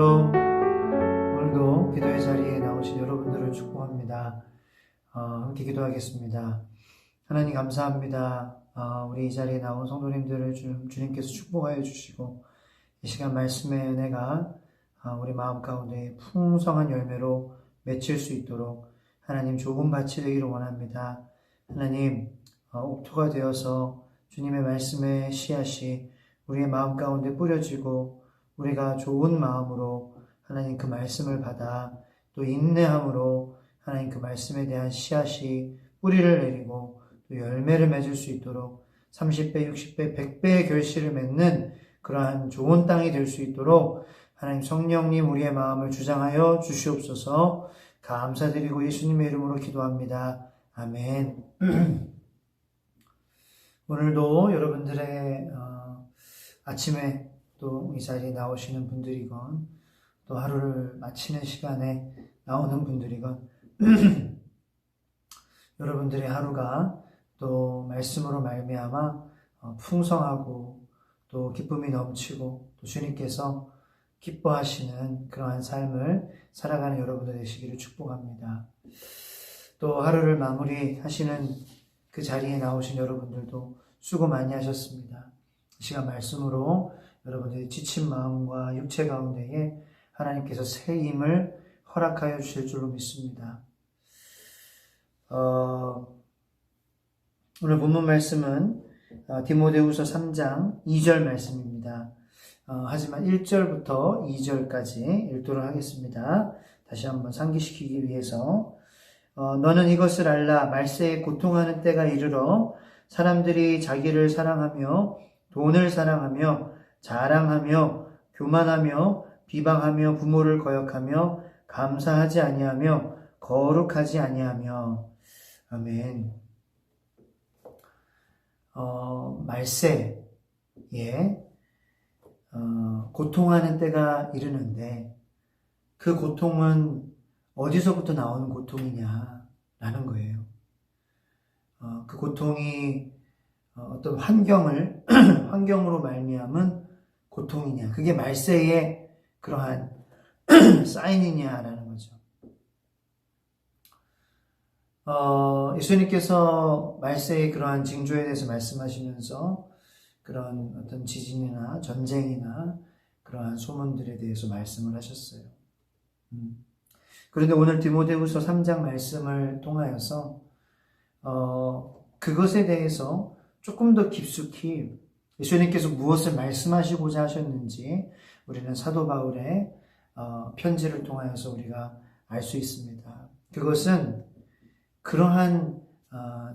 샬롬. 오늘도 기도의 자리에 나오신 여러분들을 축복합니다. 함께 기도하겠습니다. 하나님 감사합니다. 우리 이 자리에 나온 성도님들을 주님께서 축복하여 주시고 이 시간 말씀의 은혜가 우리 마음 가운데 풍성한 열매로 맺힐 수 있도록 하나님 좋은 밭이 되기를 원합니다. 하나님 옥토가 되어서 주님의 말씀의 씨앗이 우리의 마음 가운데 뿌려지고 우리가 좋은 마음으로 하나님 그 말씀을 받아 또 인내함으로 하나님 그 말씀에 대한 씨앗이 뿌리를 내리고 또 열매를 맺을 수 있도록 30배, 60배, 100배의 결실을 맺는 그러한 좋은 땅이 될 수 있도록 하나님 성령님 우리의 마음을 주장하여 주시옵소서. 감사드리고 예수님의 이름으로 기도합니다. 아멘. 오늘도 여러분들의 아침에 또 이 자리에 나오시는 분들이건 또 하루를 마치는 시간에 나오는 분들이건 여러분들의 하루가 또 말씀으로 말미암아 풍성하고 또 기쁨이 넘치고 또 주님께서 기뻐하시는 그러한 삶을 살아가는 여러분들 되시기를 축복합니다. 또 하루를 마무리하시는 그 자리에 나오신 여러분들도 수고 많이 하셨습니다. 이 시간 말씀으로 여러분들의 지친 마음과 육체 가운데에 하나님께서 새 힘을 허락하여 주실 줄로 믿습니다. 오늘 본문 말씀은 디모데후서 3장 2절 말씀입니다. 하지만 1절부터 2절까지 읽도록 하겠습니다. 다시 한번 상기시키기 위해서 너는 이것을 알라. 말세에 고통하는 때가 이르러 사람들이 자기를 사랑하며 돈을 사랑하며 자랑하며 교만하며 비방하며 부모를 거역하며 감사하지 아니하며 거룩하지 아니하며. 아멘. 말세에 고통하는 때가 이르는데 그 고통은 어디서부터 나오는 고통이냐라는 거예요. 그 고통이 어떤 환경으로 말미암은 고통이냐, 그게 말세의 그러한 사인이냐라는 거죠. 예수님께서 말세의 그러한 징조에 대해서 말씀하시면서 그런 어떤 지진이나 전쟁이나 그러한 소문들에 대해서 말씀을 하셨어요. 그런데 오늘 디모데후서 3장 말씀을 통하여서 그것에 대해서 조금 더 깊숙이 예수님께서 무엇을 말씀하시고자 하셨는지 우리는 사도 바울의 편지를 통하여서 우리가 알 수 있습니다. 그것은 그러한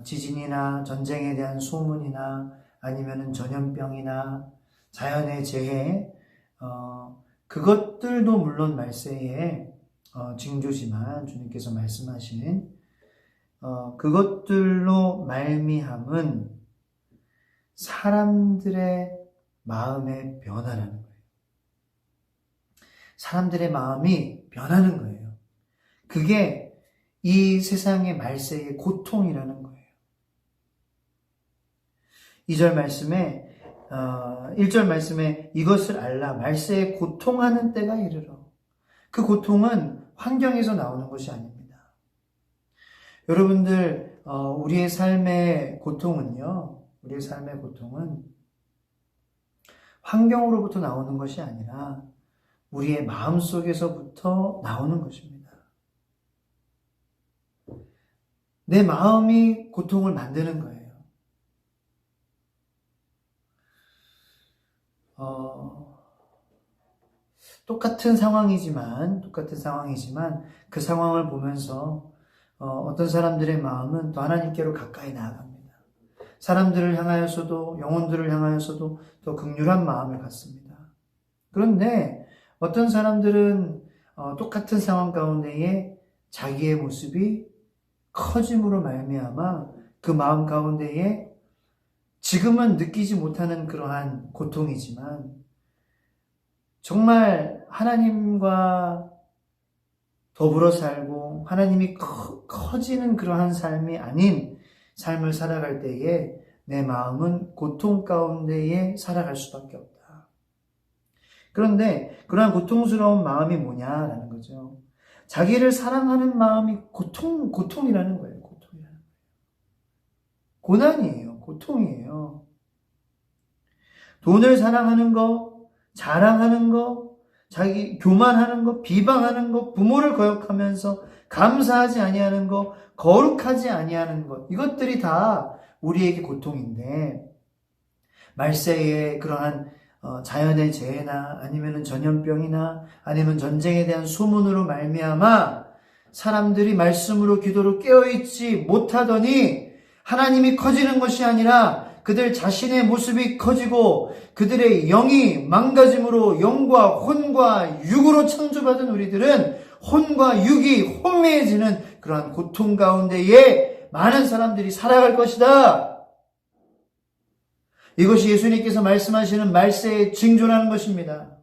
지진이나 전쟁에 대한 소문이나 아니면은 전염병이나 자연의 재해 그것들도 물론 말세의 징조지만 주님께서 말씀하신 그것들로 말미암은 사람들의 마음의 변화라는 거예요. 사람들의 마음이 변하는 거예요. 그게 이 세상의 말세의 고통이라는 거예요. 2절 말씀에 1절 말씀에 이것을 알라. 말세에 고통하는 때가 이르러. 그 고통은 환경에서 나오는 것이 아닙니다. 여러분들 우리의 삶의 고통은요. 우리의 삶의 고통은 환경으로부터 나오는 것이 아니라 우리의 마음속에서부터 나오는 것입니다. 내 마음이 고통을 만드는 거예요. 똑같은 상황이지만 그 상황을 보면서 어떤 사람들의 마음은 또 하나님께로 가까이 나아갑니다. 사람들을 향하여서도 영혼들을 향하여서도 더 긍휼한 마음을 갖습니다. 그런데 어떤 사람들은 똑같은 상황 가운데에 자기의 모습이 커짐으로 말미암아 그 마음 가운데에 지금은 느끼지 못하는 그러한 고통이지만 정말 하나님과 더불어 살고 하나님이 커지는 그러한 삶이 아닌 삶을 살아갈 때에 내 마음은 고통 가운데에 살아갈 수밖에 없다. 그런데 그러한 고통스러운 마음이 뭐냐라는 거죠. 자기를 사랑하는 마음이 고통이라는 거예요. 고통이라는 거예요. 고난이에요. 고통이에요. 돈을 사랑하는 거, 자랑하는 거, 자기 교만하는 거, 비방하는 거, 부모를 거역하면서 감사하지 아니하는 거, 거룩하지 아니하는 것, 이것들이 다 우리에게 고통인데, 말세에 그러한 자연의 재해나 아니면 전염병이나 아니면 전쟁에 대한 소문으로 말미암아 사람들이 말씀으로 기도로 깨어있지 못하더니 하나님이 커지는 것이 아니라 그들 자신의 모습이 커지고 그들의 영이 망가짐으로 영과 혼과 육으로 창조받은 우리들은 혼과 육이 혼미해지는 그러한 고통 가운데에 많은 사람들이 살아갈 것이다. 이것이 예수님께서 말씀하시는 말세의 징조라는 것입니다.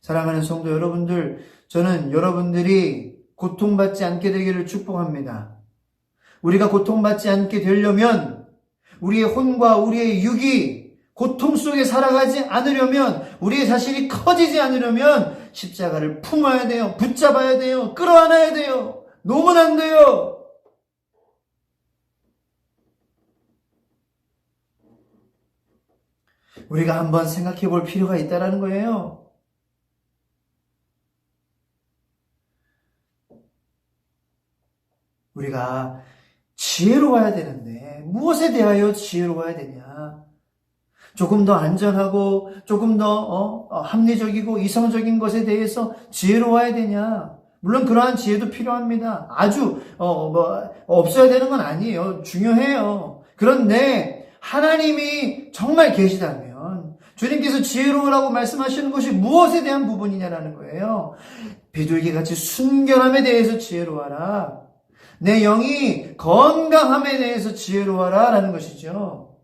사랑하는 성도 여러분들, 저는 여러분들이 고통받지 않게 되기를 축복합니다. 우리가 고통받지 않게 되려면 우리의 혼과 우리의 육이 고통 속에 살아가지 않으려면, 우리의 자신이 커지지 않으려면 십자가를 품어야 돼요. 붙잡아야 돼요. 끌어안아야 돼요. 놓으면 안 돼요. 우리가 한번 생각해 볼 필요가 있다는 거예요. 우리가 지혜로워야 되는데 무엇에 대하여 지혜로워야 되냐? 조금 더 안전하고 조금 더 합리적이고 이성적인 것에 대해서 지혜로워야 되냐? 물론 그러한 지혜도 필요합니다. 아주 없어야 되는 건 아니에요. 중요해요. 그런데 하나님이 정말 계시다면 주님께서 지혜로우라고 말씀하시는 것이 무엇에 대한 부분이냐라는 거예요. 비둘기같이 순결함에 대해서 지혜로워라. 내 영이 건강함에 대해서 지혜로워라 라는 것이죠.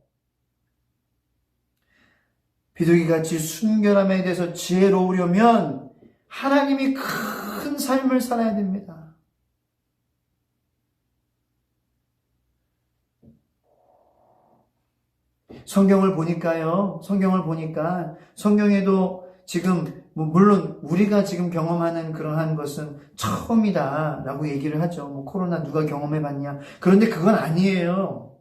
비둘기같이 순결함에 대해서 지혜로우려면 하나님이 큰 삶을 살아야 됩니다. 성경을 보니까 성경에도 지금 물론 우리가 지금 경험하는 그러한 것은 처음이다라고 얘기를 하죠. 코로나 누가 경험해봤냐? 그런데 그건 아니에요.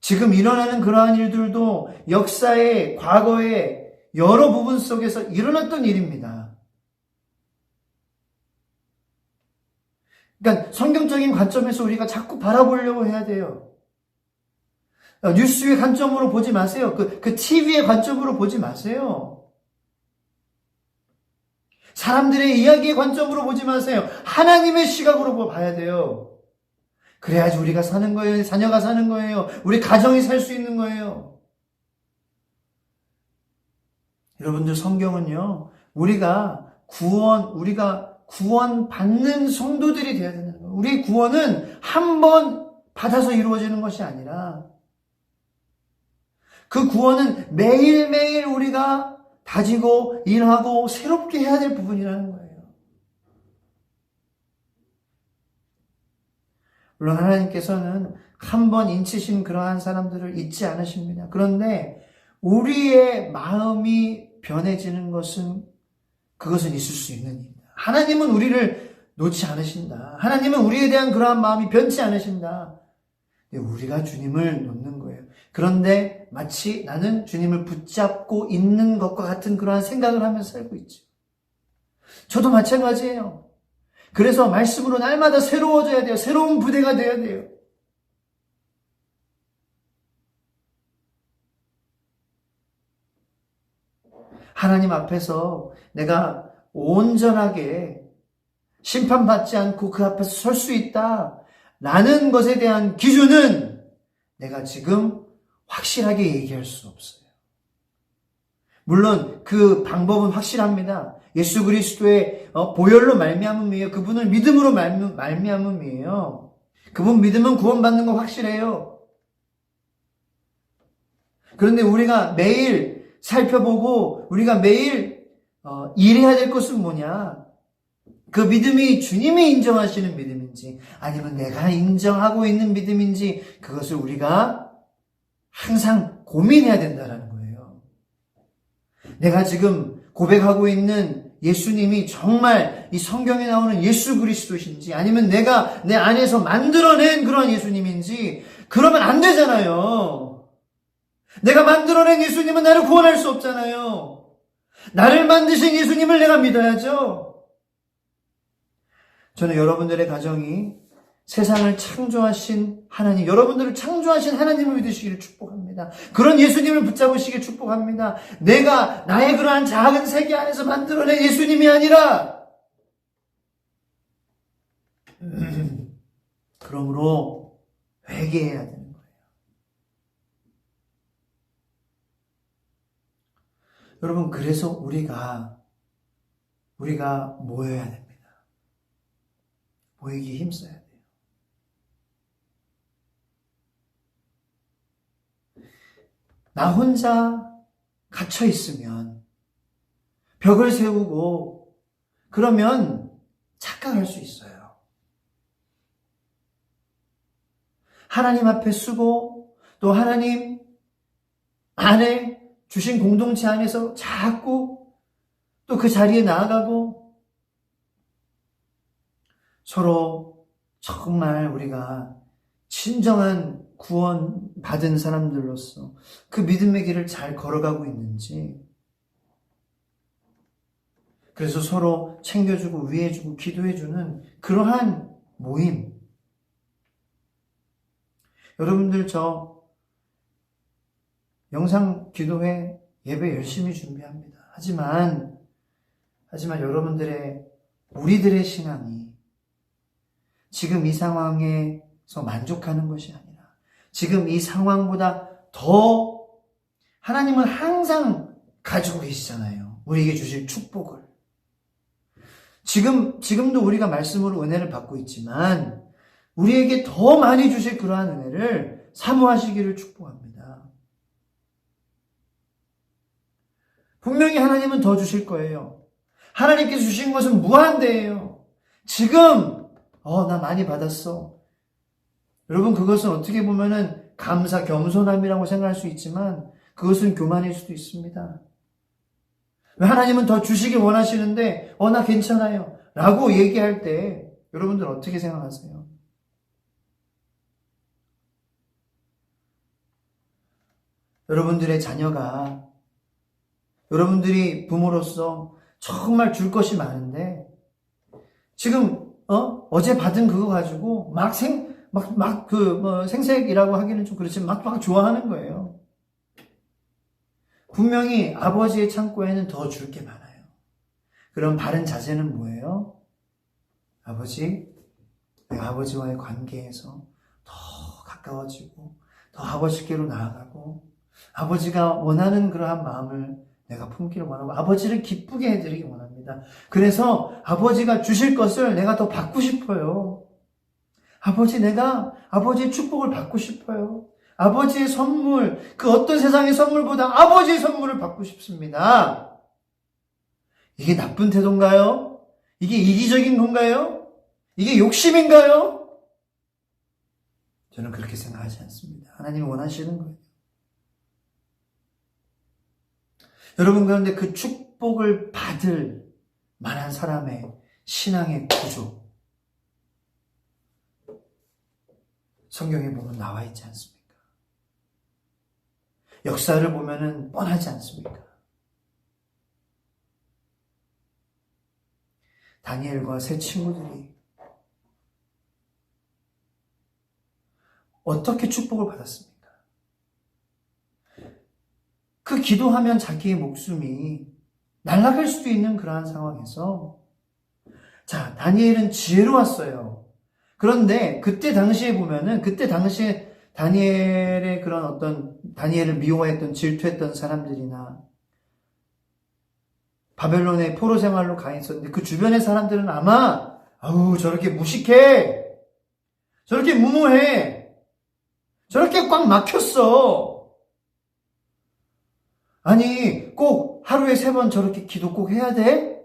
지금 일어나는 그러한 일들도 역사의 과거의 여러 부분 속에서 일어났던 일입니다. 그러니까 성경적인 관점에서 우리가 자꾸 바라보려고 해야 돼요. 뉴스의 관점으로 보지 마세요. 그 TV의 관점으로 보지 마세요. 사람들의 이야기의 관점으로 보지 마세요. 하나님의 시각으로 봐야 돼요. 그래야지 우리가 사는 거예요. 자녀가 사는 거예요. 우리 가정이 살 수 있는 거예요. 여러분들 성경은요, 우리가 구원 받는 성도들이 되어야 된다는 거예요. 우리의 구원은 한 번 받아서 이루어지는 것이 아니라 그 구원은 매일매일 우리가 다지고 일하고 새롭게 해야 될 부분이라는 거예요. 물론 하나님께서는 한 번 인치신 그러한 사람들을 잊지 않으십니다. 그런데 우리의 마음이 변해지는 그것은 있을 수 있는 일입니다. 하나님은 우리를 놓지 않으신다. 하나님은 우리에 대한 그러한 마음이 변치 않으신다. 우리가 주님을 놓는 거예요. 그런데 마치 나는 주님을 붙잡고 있는 것과 같은 그러한 생각을 하면서 살고 있죠. 저도 마찬가지예요. 그래서 말씀으로 날마다 새로워져야 돼요. 새로운 부대가 되어야 돼요. 하나님 앞에서 내가 온전하게 심판받지 않고 그 앞에서 설 수 있다. 라는 것에 대한 기준은 내가 지금 확실하게 얘기할 수 없어요. 물론 그 방법은 확실합니다. 예수 그리스도의 보혈로 말미암음이에요. 그분을 믿음으로 말미암음이에요. 그분 믿으면 구원받는 거 확실해요. 그런데 우리가 매일 살펴보고 우리가 매일 일해야 될 것은 뭐냐? 그 믿음이 주님이 인정하시는 믿음인지 아니면 내가 인정하고 있는 믿음인지 그것을 우리가 항상 고민해야 된다는 거예요. 내가 지금 고백하고 있는 예수님이 정말 이 성경에 나오는 예수 그리스도신지 아니면 내가 내 안에서 만들어낸 그런 예수님인지 그러면 안 되잖아요. 내가 만들어낸 예수님은 나를 구원할 수 없잖아요. 나를 만드신 예수님을 내가 믿어야죠. 저는 여러분들의 가정이 세상을 창조하신 하나님, 여러분들을 창조하신 하나님을 믿으시기를 축복합니다. 그런 예수님을 붙잡으시기를 축복합니다. 내가 나의 그러한 작은 세계 안에서 만들어낸 예수님이 아니라 그러므로 회개해야 되는 거예요. 여러분, 그래서 우리가 모여야 됩니다. 모이기 힘써야 돼요. 나 혼자 갇혀 있으면 벽을 세우고 그러면 착각할 수 있어요. 하나님 앞에 쓰고 또 하나님 안에 주신 공동체 안에서 자꾸 또 그 자리에 나아가고 서로 정말 우리가 진정한 구원 받은 사람들로서 그 믿음의 길을 잘 걸어가고 있는지, 그래서 서로 챙겨주고 위해주고 기도해주는 그러한 모임. 여러분들 저 영상 기도회 예배 열심히 준비합니다. 하지만 여러분들의 우리들의 신앙이 지금 이 상황에서 만족하는 것이 아니라 지금 이 상황보다 더 하나님은 항상 가지고 계시잖아요. 우리에게 주실 축복을. 지금도 우리가 말씀으로 은혜를 받고 있지만 우리에게 더 많이 주실 그러한 은혜를 사모하시기를 축복합니다. 분명히 하나님은 더 주실 거예요. 하나님께서 주신 것은 무한대예요. 지금 나 많이 받았어. 여러분, 그것은 어떻게 보면은 감사, 겸손함이라고 생각할 수 있지만 그것은 교만일 수도 있습니다. 하나님은 더 주시길 원하시는데 나 괜찮아요 라고 얘기할 때 여러분들 어떻게 생각하세요? 여러분들의 자녀가 여러분들이 부모로서 정말 줄 것이 많은데 지금 어제 받은 그거 가지고 생색이라고 하기는 좀 그렇지만 막 좋아하는 거예요. 분명히 아버지의 창고에는 더 줄 게 많아요. 그럼 바른 자세는 뭐예요? 내가 아버지와의 관계에서 더 가까워지고 더 아버지께로 나아가고 아버지가 원하는 그러한 마음을 내가 품기를 원하고 아버지를 기쁘게 해드리기 원합니다. 그래서 아버지가 주실 것을 내가 더 받고 싶어요. 내가 아버지의 축복을 받고 싶어요. 아버지의 선물, 그 어떤 세상의 선물보다 아버지의 선물을 받고 싶습니다. 이게 나쁜 태도인가요? 이게 이기적인 건가요? 이게 욕심인가요? 저는 그렇게 생각하지 않습니다. 하나님이 원하시는 거예요. 여러분, 그런데 그 축복을 받을 만한 사람의 신앙의 구조, 성경에 보면 나와 있지 않습니까? 역사를 보면은 뻔하지 않습니까? 다니엘과 세 친구들이 어떻게 축복을 받았습니까? 그 기도하면 자기의 목숨이 날아갈 수도 있는 그러한 상황에서 다니엘은 지혜로웠어요. 그런데 그때 당시에 다니엘의 그런 다니엘을 미워했던 질투했던 사람들이나 바벨론의 포로 생활로 가 있었는데 그 주변의 사람들은 아마 저렇게 무식해, 저렇게 무모해, 저렇게 꽉 막혔어. 아니, 꼭 하루에 3번 저렇게 기도 꼭 해야 돼?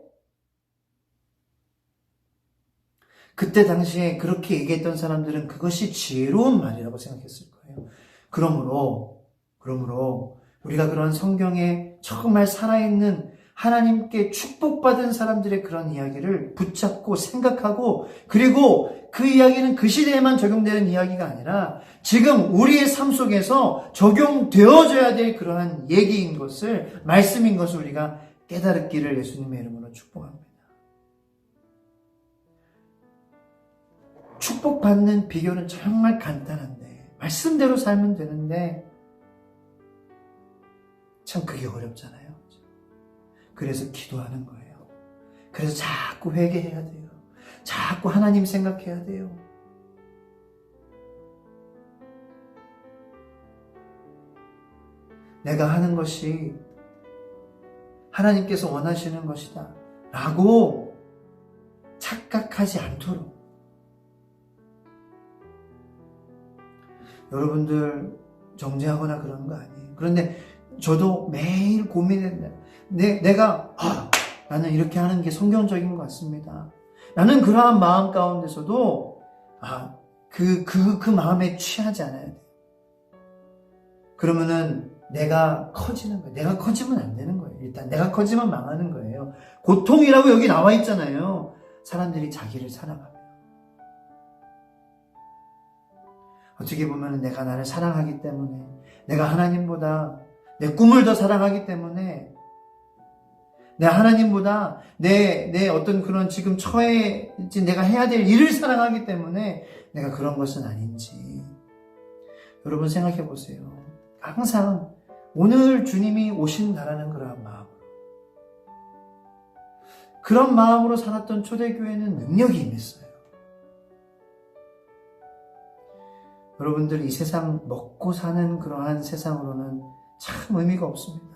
그때 당시에 그렇게 얘기했던 사람들은 그것이 지혜로운 말이라고 생각했을 거예요. 그러므로 우리가 그런 성경에 정말 살아있는 하나님께 축복받은 사람들의 그런 이야기를 붙잡고 생각하고, 그리고 그 이야기는 그 시대에만 적용되는 이야기가 아니라 지금 우리의 삶 속에서 적용되어져야 될 그러한 얘기인 것을, 말씀인 것을 우리가 깨달았기를 예수님의 이름으로 축복합니다. 축복받는 비결은 정말 간단한데, 말씀대로 살면 되는데 참 그게 어렵잖아요. 그래서 기도하는 거예요. 그래서 자꾸 회개해야 돼요. 자꾸 하나님 생각해야 돼요. 내가 하는 것이 하나님께서 원하시는 것이다 라고 착각하지 않도록. 여러분들 정죄하거나 그런 거 아니에요. 그런데 저도 매일 고민합니다. 내가 나는 이렇게 하는 게 성경적인 것 같습니다. 나는 그러한 마음 가운데서도 그 마음에 취하지 않아야 돼요. 그러면은 내가 커지는 거예요. 내가 커지면 안 되는 거예요. 일단 내가 커지면 망하는 거예요. 고통이라고 여기 나와 있잖아요. 사람들이 자기를 사랑하며. 어떻게 보면 내가 나를 사랑하기 때문에, 내가 하나님보다 내 꿈을 더 사랑하기 때문에, 내 하나님보다 내 어떤 그런 지금 처해진 내가 해야 될 일을 사랑하기 때문에 내가 그런 것은 아닌지. 여러분 생각해 보세요. 항상 오늘 주님이 오신다라는 그런 마음으로, 그런 마음으로 살았던 초대교회는 능력이 임했어요. 여러분들 이 세상 먹고 사는 그러한 세상으로는 참 의미가 없습니다.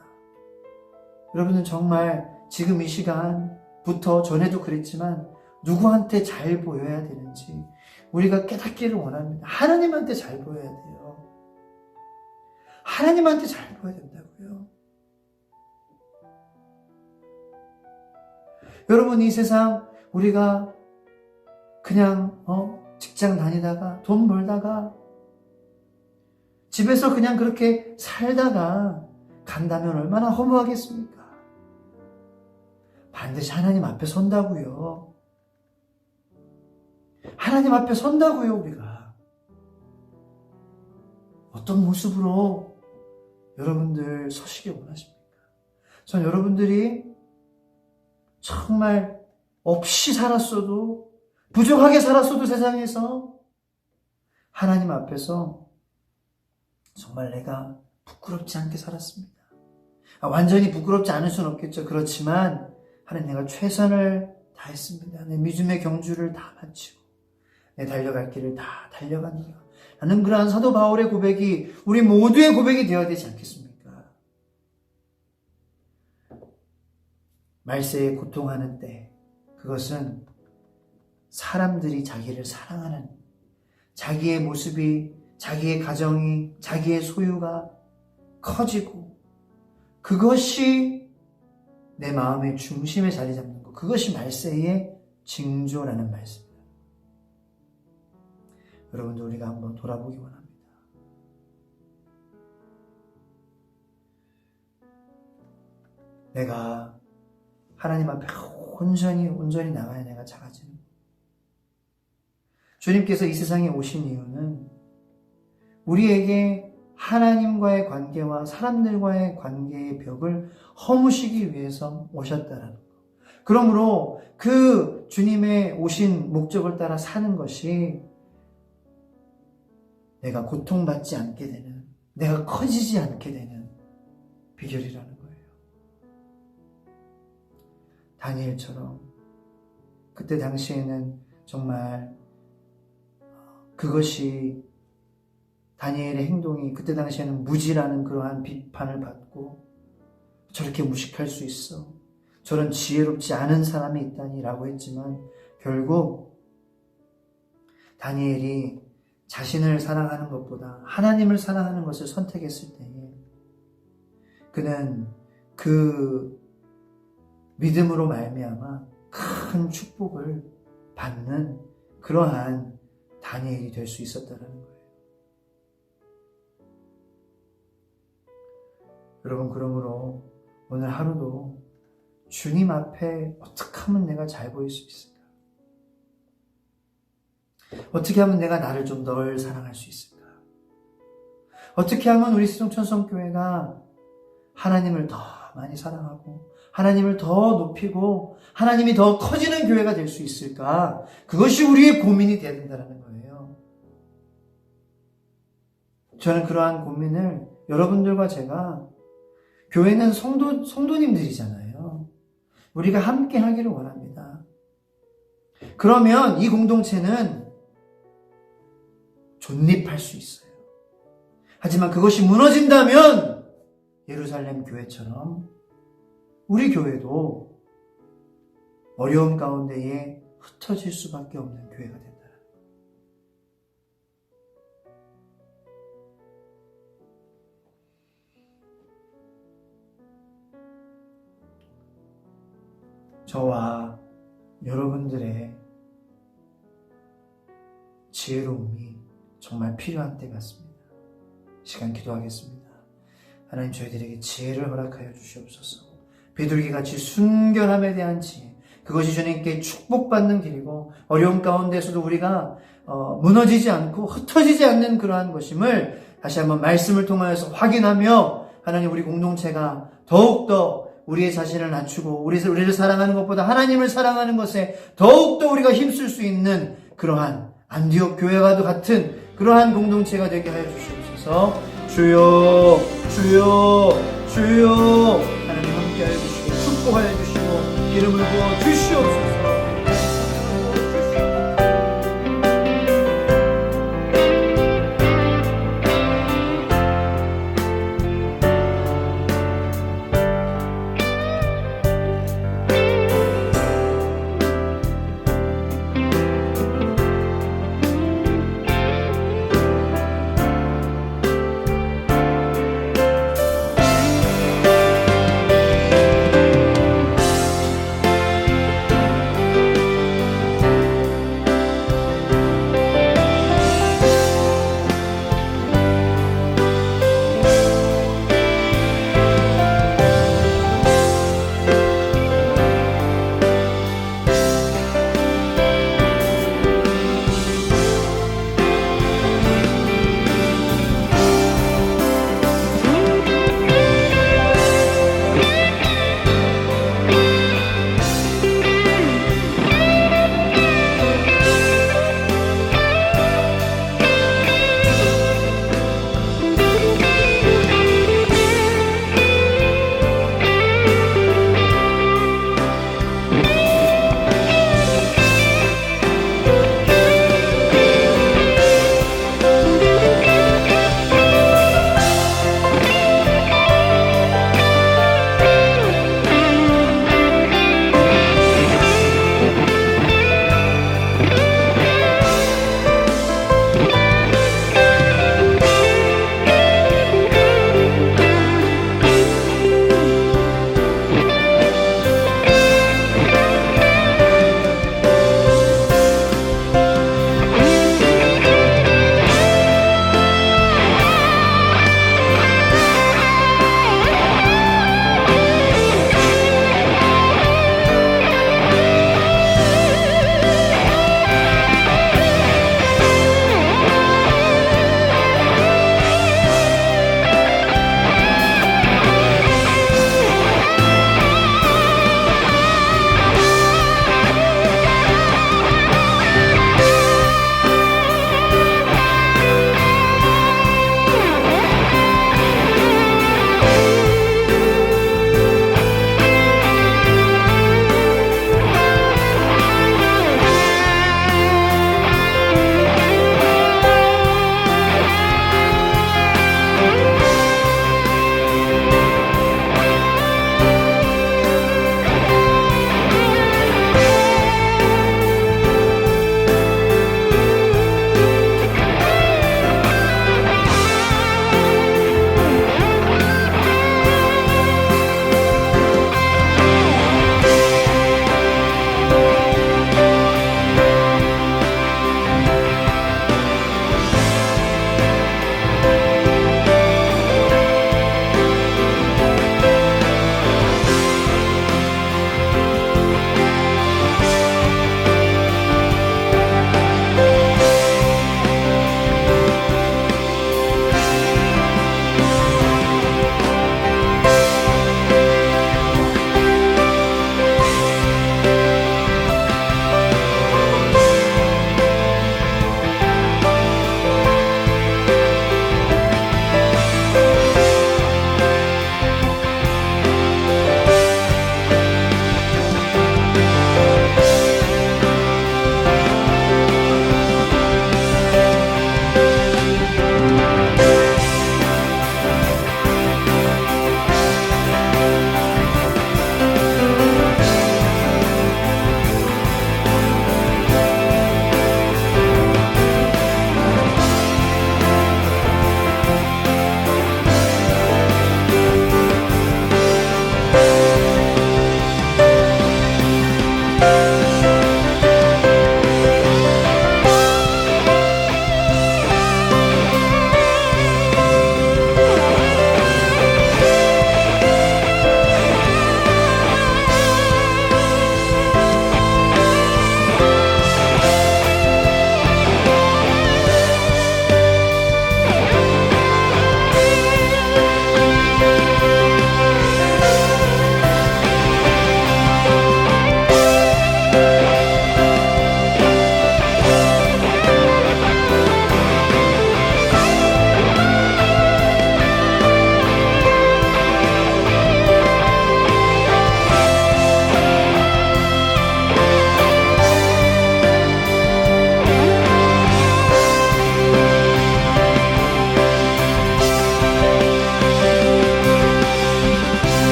여러분은 정말 지금 이 시간부터, 전에도 그랬지만 누구한테 잘 보여야 되는지 우리가 깨닫기를 원합니다. 하나님한테 잘 보여야 돼요. 하나님한테 잘 보여야 된다고요. 여러분 이 세상 우리가 그냥 직장 다니다가 돈 벌다가 집에서 그냥 그렇게 살다가 간다면 얼마나 허무하겠습니까? 반드시 하나님 앞에 선다고요. 하나님 앞에 선다고요, 우리가. 어떤 모습으로 여러분들 서시길 원하십니까? 전 여러분들이 정말 없이 살았어도, 부족하게 살았어도 세상에서 하나님 앞에서 정말 내가 부끄럽지 않게 살았습니다. 완전히 부끄럽지 않을 수는 없겠죠. 그렇지만 하나님, 내가 최선을 다했습니다. 내 믿음의 경주를 다 마치고 내 달려갈 길을 다 달려간다. 라는 그러한 사도 바울의 고백이 우리 모두의 고백이 되어야 되지 않겠습니까? 말세에 고통하는 때, 그것은 사람들이 자기를 사랑하는, 자기의 모습이, 자기의 가정이, 자기의 소유가 커지고, 그것이 내 마음의 중심에 자리 잡는 것, 그것이 말세의 징조라는 말씀입니다. 여러분들 우리가 한번 돌아보기 원합니다. 내가 하나님 앞에 온전히 나가야 내가 작아지는 것. 주님께서 이 세상에 오신 이유는 우리에게 하나님과의 관계와 사람들과의 관계의 벽을 허무시기 위해서 오셨다라는 것. 그러므로 그 주님의 오신 목적을 따라 사는 것이 내가 고통받지 않게 되는, 내가 커지지 않게 되는 비결이라는 거예요. 다니엘처럼 그때 당시에는 정말 그것이, 다니엘의 행동이 그때 당시에는 무지라는 그러한 비판을 받고, 저렇게 무식할 수 있어, 저런 지혜롭지 않은 사람이 있다니 라고 했지만, 결국 다니엘이 자신을 사랑하는 것보다 하나님을 사랑하는 것을 선택했을 때에 그는 그 믿음으로 말미암아 큰 축복을 받는 그러한 다니엘이 될 수 있었다는 거예요. 여러분, 그러므로 오늘 하루도 주님 앞에 어떻게 하면 내가 잘 보일 수 있을까? 어떻게 하면 내가 나를 좀 덜 사랑할 수 있을까? 어떻게 하면 우리 시종천성교회가 하나님을 더 많이 사랑하고 하나님을 더 높이고 하나님이 더 커지는 교회가 될 수 있을까? 그것이 우리의 고민이 되어야 된다는 거예요. 저는 그러한 고민을 여러분들과 제가, 교회는 성도님들이잖아요. 우리가 함께 하기를 원합니다. 그러면 이 공동체는 존립할 수 있어요. 하지만 그것이 무너진다면 예루살렘 교회처럼 우리 교회도 어려움 가운데에 흩어질 수밖에 없는 교회가 된다. 저와 여러분들의 지혜로움이 정말 필요한 때 같습니다. 시간 기도하겠습니다. 하나님, 저희들에게 지혜를 허락하여 주시옵소서. 비둘기같이 순결함에 대한 지혜, 그것이 주님께 축복받는 길이고 어려움 가운데서도 우리가 무너지지 않고 흩어지지 않는 그러한 것임을 다시 한번 말씀을 통하여서 확인하며, 하나님, 우리 공동체가 더욱더 우리의 자신을 낮추고 우리를 사랑하는 것보다 하나님을 사랑하는 것에 더욱더 우리가 힘쓸 수 있는 그러한 안디옥 교회와도 같은 그러한 공동체가 되게 하여 주시옵소서. 주여, 주여, 주여. 하나님 함께하여 주시고 축복하여 주시고 기름을 부어 주시옵소서.